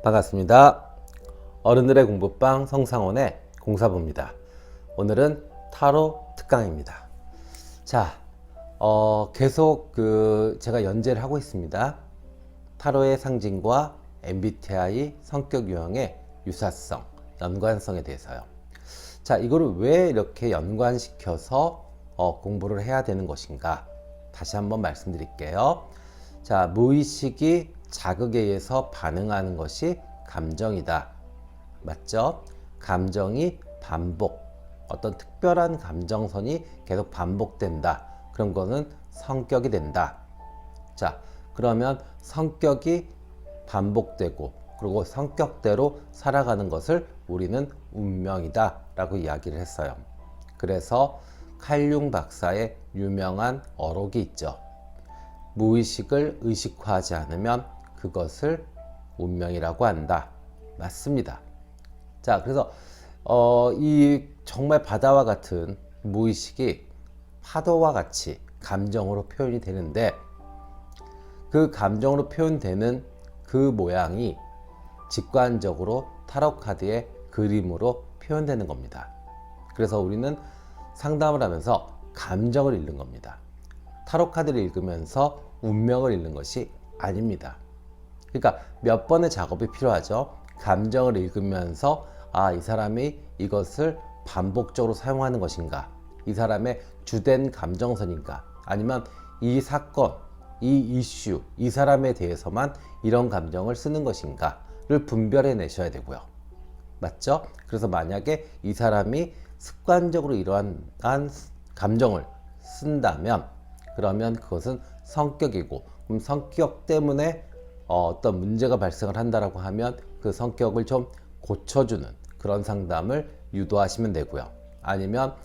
반갑습니다. 어른들의 공부방 성상원의 공사부입니다. 오늘은 타로 특강입니다. 자, 계속 제가 연재를 하고 있습니다. 타로의 상징과 MBTI 성격 유형의 유사성, 연관성에 대해서요. 자, 이거를 왜 이렇게 연관시켜서 공부를 해야 되는 것인가? 다시 한번 말씀드릴게요. 자, 무의식이 자극에 의해서 반응하는 것이 감정이다. 맞죠? 감정이 반복, 어떤 특별한 감정선이 계속 반복된다. 그런 거는 성격이 된다. 자, 그러면 성격이 반복되고 그리고 성격대로 살아가는 것을 우리는 운명이다 라고 이야기를 했어요. 그래서 칼융 박사의 유명한 어록이 있죠. 무의식을 의식화하지 않으면 그것을 운명이라고 한다. 맞습니다. 자, 그래서 이 정말 바다와 같은 무의식이 파도와 같이 감정으로 표현이 되는데, 그 감정으로 표현되는 그 모양이 직관적으로 타로 카드의 그림으로 표현되는 겁니다. 그래서 우리는 상담을 하면서 감정을 읽는 겁니다. 타로 카드를 읽으면서 운명을 읽는 것이 아닙니다. 그러니까 몇 번의 작업이 필요하죠. 감정을 읽으면서 이 사람이 이것을 반복적으로 사용하는 것인가, 이 사람의 주된 감정선인가, 아니면 이 사건, 이 이슈, 이 사람에 대해서만 이런 감정을 쓰는 것인가를 분별해 내셔야 되고요. 맞죠? 그래서 만약에 이 사람이 습관적으로 이러한 감정을 쓴다면 그러면 그것은 성격이고, 그럼 성격 때문에 어떤 문제가 발생을 한다라고 하면 그 성격을 좀 고쳐주는 그런 상담을 유도하시면 되고요. 아니면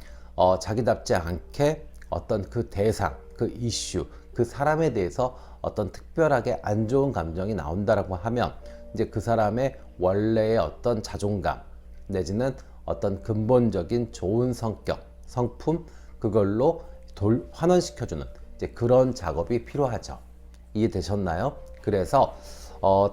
자기답지 않게 어떤 그 대상, 그 이슈, 그 사람에 대해서 어떤 특별하게 안 좋은 감정이 나온다라고 하면 이제 그 사람의 원래의 어떤 자존감 내지는 어떤 근본적인 좋은 성격, 성품, 그걸로 환원시켜주는 이제 그런 작업이 필요하죠. 이해되셨나요? 그래서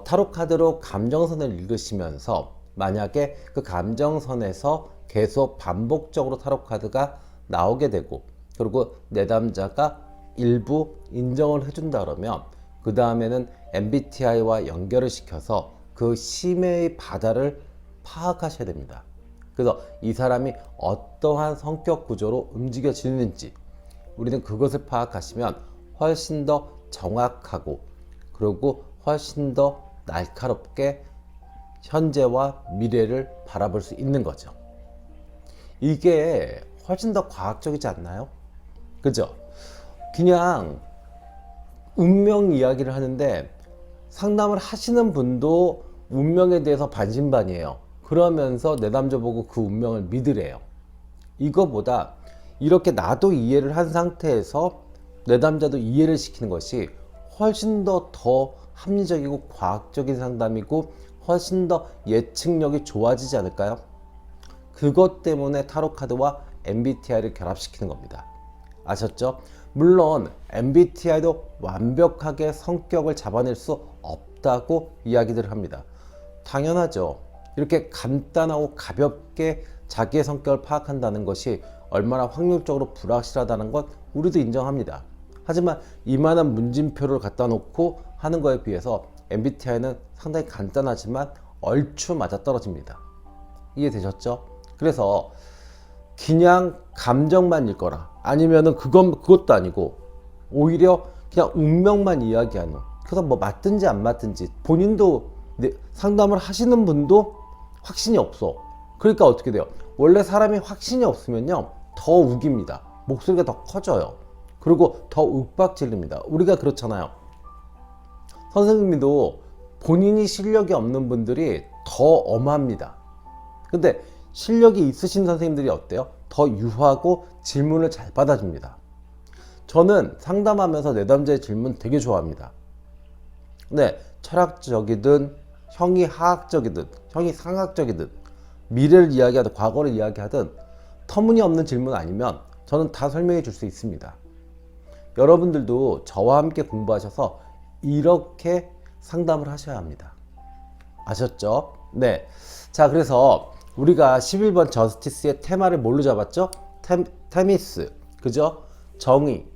타로 카드로 감정선을 읽으시면서 만약에 그 감정선에서 계속 반복적으로 타로 카드가 나오게 되고, 그리고 내담자가 일부 인정을 해준다 그러면 그 다음에는 MBTI와 연결을 시켜서 그 심해의 바다를 파악하셔야 됩니다. 그래서 이 사람이 어떠한 성격 구조로 움직여지는지 우리는 그것을 파악하시면 훨씬 더 정확하고 그리고 훨씬 더 날카롭게 현재와 미래를 바라볼 수 있는 거죠. 이게 훨씬 더 과학적이지 않나요? 그죠? 그냥 운명 이야기를 하는데 상담을 하시는 분도 운명에 대해서 반신반의해요. 그러면서 내담자 보고 그 운명을 믿으래요. 이거보다 이렇게 나도 이해를 한 상태에서 내담자도 이해를 시키는 것이 훨씬 더 합리적이고 과학적인 상담이고 훨씬 더 예측력이 좋아지지 않을까요? 그것 때문에 타로 카드와 MBTI를 결합시키는 겁니다. 아셨죠? 물론 MBTI도 완벽하게 성격을 잡아낼 수 없다고 이야기들을 합니다. 당연하죠. 이렇게 간단하고 가볍게 자기의 성격을 파악한다는 것이 얼마나 확률적으로 불확실하다는 것 우리도 인정합니다. 하지만 이만한 문진표를 갖다 놓고 하는 거에 비해서 MBTI는 상당히 간단하지만 얼추 맞아떨어집니다. 이해되셨죠? 그래서 그냥 감정만 읽거나 아니면은 그것도 아니고 오히려 그냥 운명만 이야기하는, 그래서 뭐 맞든지 안 맞든지 본인도 상담을 하시는 분도 확신이 없어. 그러니까 어떻게 돼요? 원래 사람이 확신이 없으면요 더 우깁니다. 목소리가 더 커져요. 그리고 더 윽박지릅니다. 우리가 그렇잖아요. 선생님도 본인이 실력이 없는 분들이 더 엄합니다. 근데 실력이 있으신 선생님들이 어때요? 더 유하고 질문을 잘 받아줍니다. 저는 상담하면서 내담자의 질문 되게 좋아합니다. 네, 철학적이든 형이 하학적이든 형이 상학적이든 미래를 이야기하든 과거를 이야기하든 터무니없는 질문 아니면 저는 다 설명해 줄 수 있습니다. 여러분들도 저와 함께 공부하셔서 이렇게 상담을 하셔야 합니다. 아셨죠? 네. 자, 그래서 우리가 11번 저스티스의 테마를 뭘로 잡았죠? 테미스. 그죠? 정의,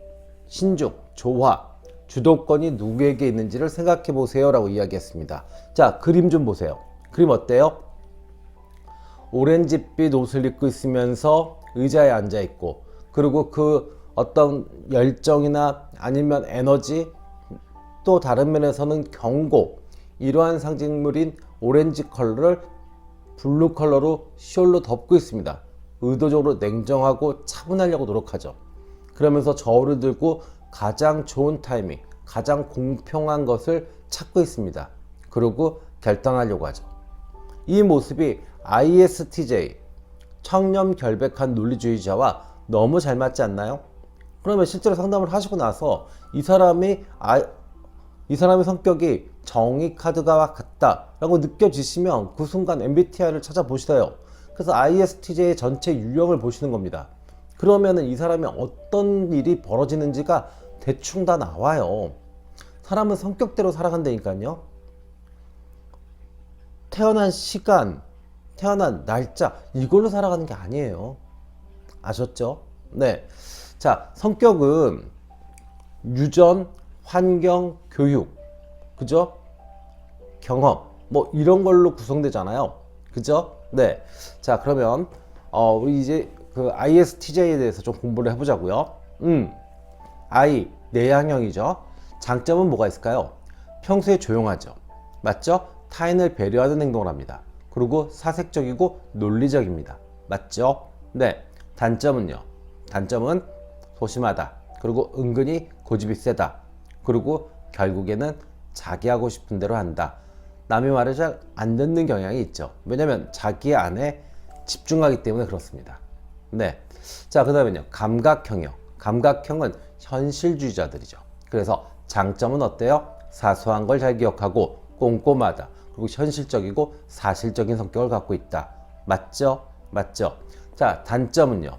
신중, 조화, 주도권이 누구에게 있는지를 생각해 보세요 라고 이야기했습니다. 자, 그림 좀 보세요. 그림 어때요? 오렌지빛 옷을 입고 있으면서 의자에 앉아 있고, 그리고 그 어떤 열정이나 아니면 에너지, 또 다른 면에서는 경고, 이러한 상징물인 오렌지 컬러를 블루 컬러로 숄로 덮고 있습니다. 의도적으로 냉정하고 차분하려고 노력하죠. 그러면서 저울을 들고 가장 좋은 타이밍, 가장 공평한 것을 찾고 있습니다. 그리고 결단하려고 하죠. 이 모습이 ISTJ, 청렴 결백한 논리주의자와 너무 잘 맞지 않나요? 그러면 실제로 상담을 하시고 나서 이 사람의 성격이 정의 카드가 같다라고 느껴지시면 그 순간 MBTI를 찾아보시세요. 그래서 ISTJ의 전체 유형을 보시는 겁니다. 그러면은 이 사람이 어떤 일이 벌어지는지가 대충 다 나와요. 사람은 성격대로 살아간다니까요. 태어난 시간, 태어난 날짜, 이걸로 살아가는 게 아니에요. 아셨죠? 네. 자, 성격은 유전, 환경, 교육, 그죠? 경험, 뭐 이런 걸로 구성되잖아요. 그죠? 네. 자, 그러면 우리 이제 그 ISTJ에 대해서 좀 공부를 해보자고요. I, 내향형이죠. 장점은 뭐가 있을까요? 평소에 조용하죠. 맞죠? 타인을 배려하는 행동을 합니다. 그리고 사색적이고 논리적입니다. 맞죠? 네. 단점은요. 단점은 소심하다. 그리고 은근히 고집이 세다. 그리고 결국에는 자기 하고 싶은 대로 한다. 남의 말을 잘 안 듣는 경향이 있죠. 왜냐면 자기 안에 집중하기 때문에 그렇습니다. 네. 자, 그 다음에요. 감각형이요. 감각형은 현실주의자들이죠. 그래서 장점은 어때요? 사소한 걸 잘 기억하고 꼼꼼하다. 그리고 현실적이고 사실적인 성격을 갖고 있다. 맞죠? 맞죠? 자, 단점은요.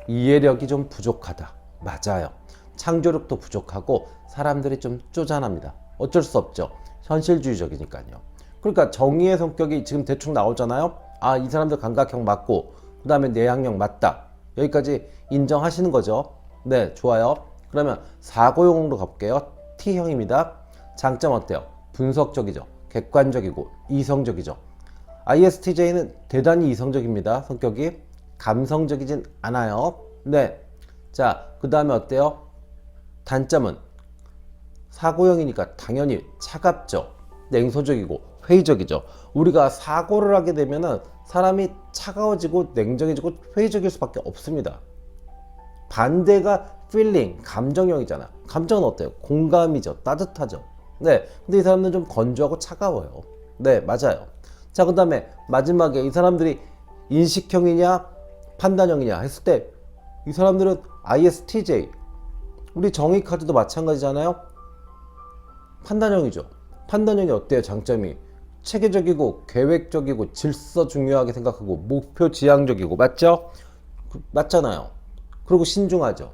이해력이 좀 부족하다. 맞아요. 창조력도 부족하고 사람들이 좀 쪼잔합니다. 어쩔 수 없죠. 현실주의적이니까요. 그러니까 정의의 성격이 지금 대충 나오잖아요. 아, 이 사람들 감각형 맞고 그 다음에 내향형 맞다. 여기까지 인정하시는 거죠. 네, 좋아요. 그러면 사고형으로 가볼게요. T형입니다. 장점 어때요? 분석적이죠. 객관적이고 이성적이죠. ISTJ는 대단히 이성적입니다. 성격이 감성적이진 않아요. 네. 자, 그 다음에 어때요? 단점은 사고형이니까 당연히 차갑죠. 냉소적이고 회의적이죠. 우리가 사고를 하게 되면은 사람이 차가워지고 냉정해지고 회의적일 수밖에 없습니다. 반대가 feeling, 감정형이잖아. 감정은 어때요? 공감이죠. 따뜻하죠. 네. 근데 이 사람은 좀 건조하고 차가워요. 네, 맞아요. 자, 그 다음에 마지막에 이 사람들이 인식형이냐 판단형이냐 했을 때 이 사람들은 ISTJ, 우리 정의 카드도 마찬가지잖아요. 판단형이죠. 판단형이 어때요? 장점이 체계적이고 계획적이고 질서 중요하게 생각하고 목표 지향적이고 맞죠? 맞잖아요. 그리고 신중하죠.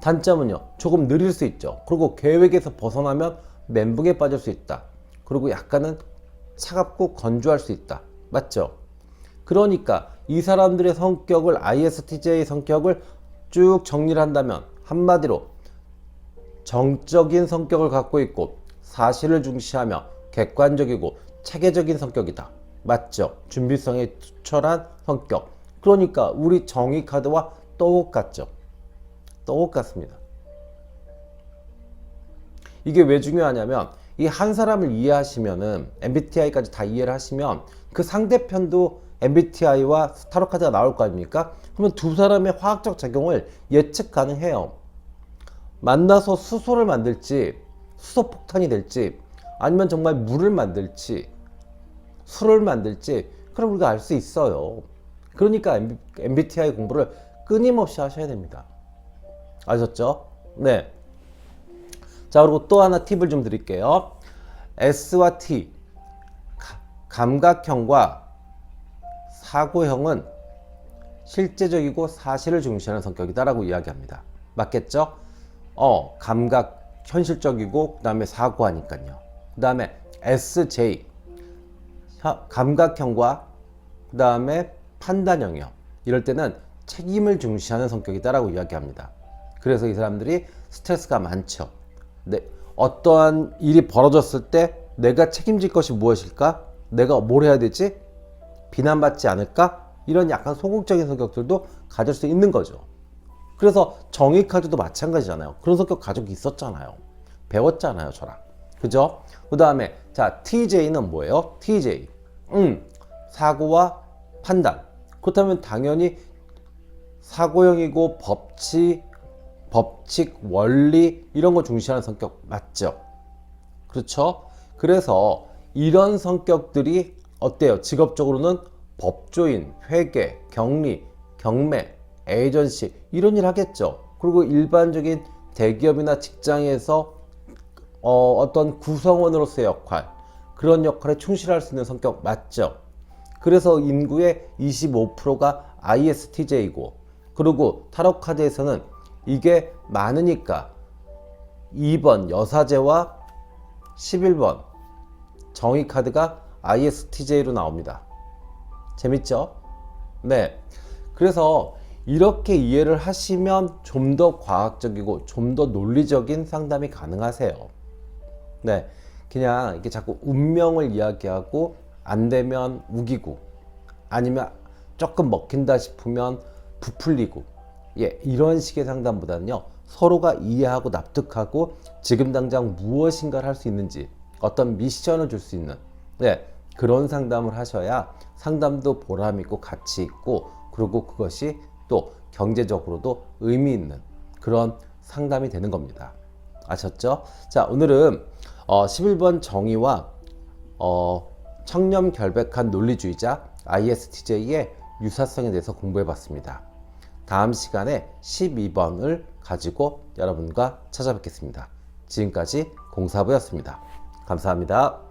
단점은요. 조금 느릴 수 있죠. 그리고 계획에서 벗어나면 멘붕에 빠질 수 있다. 그리고 약간은 차갑고 건조할 수 있다. 맞죠? 그러니까 이 사람들의 성격을 ISTJ 성격을 쭉 정리를 한다면 한마디로 정적인 성격을 갖고 있고 사실을 중시하며 객관적이고 체계적인 성격이다. 맞죠? 준비성에 투철한 성격. 그러니까 우리 정의 카드와 똑같죠. 똑같습니다. 이게 왜 중요하냐면 이 한 사람을 이해하시면은 MBTI까지 다 이해를 하시면 그 상대편도 MBTI와 타로 카드가 나올 거 아닙니까? 그러면 두 사람의 화학적 작용을 예측 가능해요. 만나서 수소를 만들지 수소폭탄이 될지 아니면 정말 물을 만들지 술을 만들지 그럼 우리가 알 수 있어요. 그러니까 MBTI 공부를 끊임없이 하셔야 됩니다. 아셨죠? 네. 자, 그리고 또 하나 팁을 좀 드릴게요. S와 T, 감각형과 사고형은 실제적이고 사실을 중시하는 성격이다라고 이야기합니다. 맞겠죠? 감각, 현실적이고 그 다음에 사고하니까요. 그 다음에 SJ, 감각형과 그 다음에 판단형이요. 이럴 때는 책임을 중시하는 성격이다라고 이야기합니다. 그래서 이 사람들이 스트레스가 많죠. 네, 어떠한 일이 벌어졌을 때 내가 책임질 것이 무엇일까? 내가 뭘 해야 되지? 비난받지 않을까? 이런 약간 소극적인 성격들도 가질 수 있는 거죠. 그래서 정의 카드도 마찬가지잖아요. 그런 성격 가지고 있었잖아요. 배웠잖아요, 저랑. 그죠? 그 다음에 자, TJ는 뭐예요? TJ. 사고와 판단. 그렇다면 당연히 사고형이고 법칙, 원리 이런 거 중시하는 성격 맞죠? 그렇죠? 그래서 이런 성격들이 어때요? 직업적으로는 법조인, 회계, 경리, 경매, 에이전시 이런 일 하겠죠. 그리고 일반적인 대기업이나 직장에서 어떤 구성원으로서의 역할, 그런 역할에 충실할 수 있는 성격 맞죠? 그래서 인구의 25%가 ISTJ이고, 그리고 타로 카드에서는 이게 많으니까 2번 여사제와 11번 정의 카드가 ISTJ로 나옵니다. 재밌죠? 네. 그래서 이렇게 이해를 하시면 좀 더 과학적이고 좀 더 논리적인 상담이 가능하세요. 네. 그냥 이렇게 자꾸 운명을 이야기하고 안 되면 우기고 아니면 조금 먹힌다 싶으면 부풀리고 이런 식의 상담보다는요, 서로가 이해하고 납득하고 지금 당장 무엇인가를 할 수 있는지 어떤 미션을 줄 수 있는 그런 상담을 하셔야 상담도 보람 있고 가치 있고, 그리고 그것이 또 경제적으로도 의미 있는 그런 상담이 되는 겁니다. 아셨죠? 자, 오늘은 11번 정의와 청렴결백한 논리주의자 ISTJ의 유사성에 대해서 공부해 봤습니다. 다음 시간에 12번을 가지고 여러분과 찾아뵙겠습니다. 지금까지 공사부였습니다. 감사합니다.